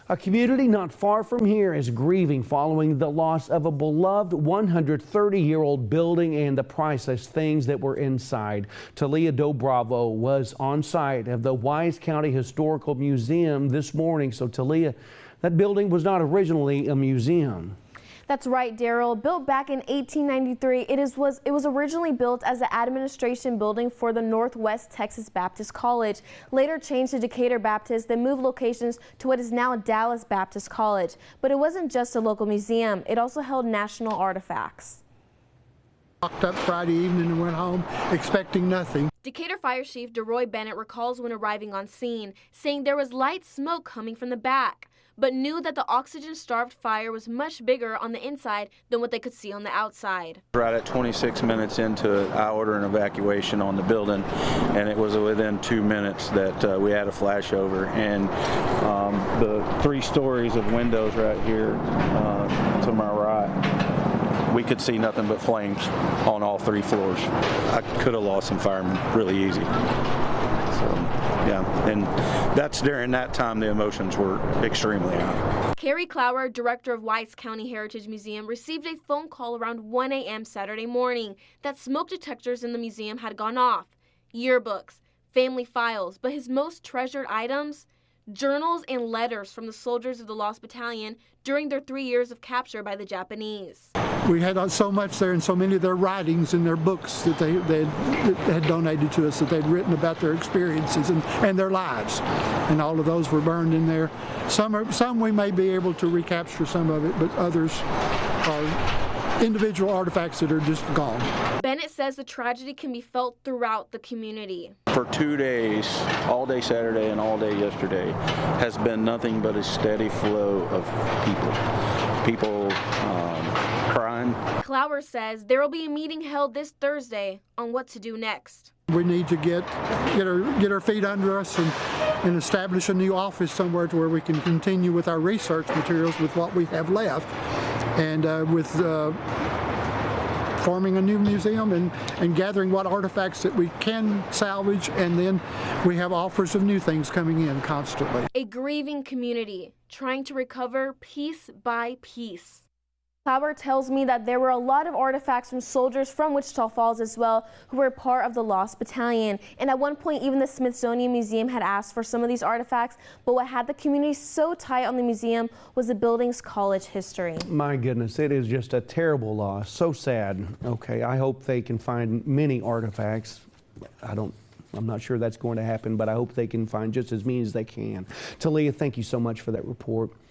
A community not far from here is grieving following the loss of a beloved 130-year-old building and the priceless things that were inside. Talia Dobravo was on site of the Wise County Historical Museum this morning. So Talia, that building was not originally a museum. That's right, Daryl. Built back in 1893, it was originally built as an administration building for the Northwest Texas Baptist College. Later changed to Decatur Baptist, then moved locations to what is now Dallas Baptist College. But it wasn't just a local museum. It also held national artifacts. Walked up Friday evening and went home expecting nothing. Decatur Fire Chief DeRoy Bennett recalls when arriving on scene, saying there was light smoke coming from the back, but knew that the oxygen-starved fire was much bigger on the inside than what they could see on the outside. Right at 26 minutes into it, I ordered an evacuation on the building, and it was within 2 minutes that we had a flashover. And the 3 stories of windows right here to my right, we could see nothing but flames on all 3 floors. I could have lost some firemen really easy. So, yeah, and that's during that time the emotions were extremely high. Carrie Clower, director of Wise County Heritage Museum, received a phone call around 1 a.m. Saturday morning that smoke detectors in the museum had gone off. Yearbooks, family files, but his most treasured items? Journals and letters from the soldiers of the Lost Battalion during their 3 years of capture by the Japanese. We had so much there and so many of their writings and their books that they had donated to us, that they'd written about their experiences and their lives. And all of those were burned in there. Some we may be able to recapture some of it, but others are individual artifacts that are just gone. Bennett says the tragedy can be felt throughout the community. For 2 days, all day Saturday and all day yesterday, has been nothing but a steady flow of people crying. Clower says there will be a meeting held this Thursday on what to do next. We need to get our feet under us and establish a new office somewhere to where we can continue with our research materials with what we have left, and with forming a new museum and gathering what artifacts that we can salvage, and then we have offers of new things coming in constantly. A grieving community trying to recover piece by piece. Clower tells me that there were a lot of artifacts from soldiers from Wichita Falls as well who were part of the Lost Battalion. And at one point, even the Smithsonian Museum had asked for some of these artifacts, but what had the community so tight on the museum was the building's college history. My goodness, it is just a terrible loss. So sad. Okay, I hope they can find many artifacts. I'm not sure that's going to happen, but I hope they can find just as many as they can. Talia, thank you so much for that report.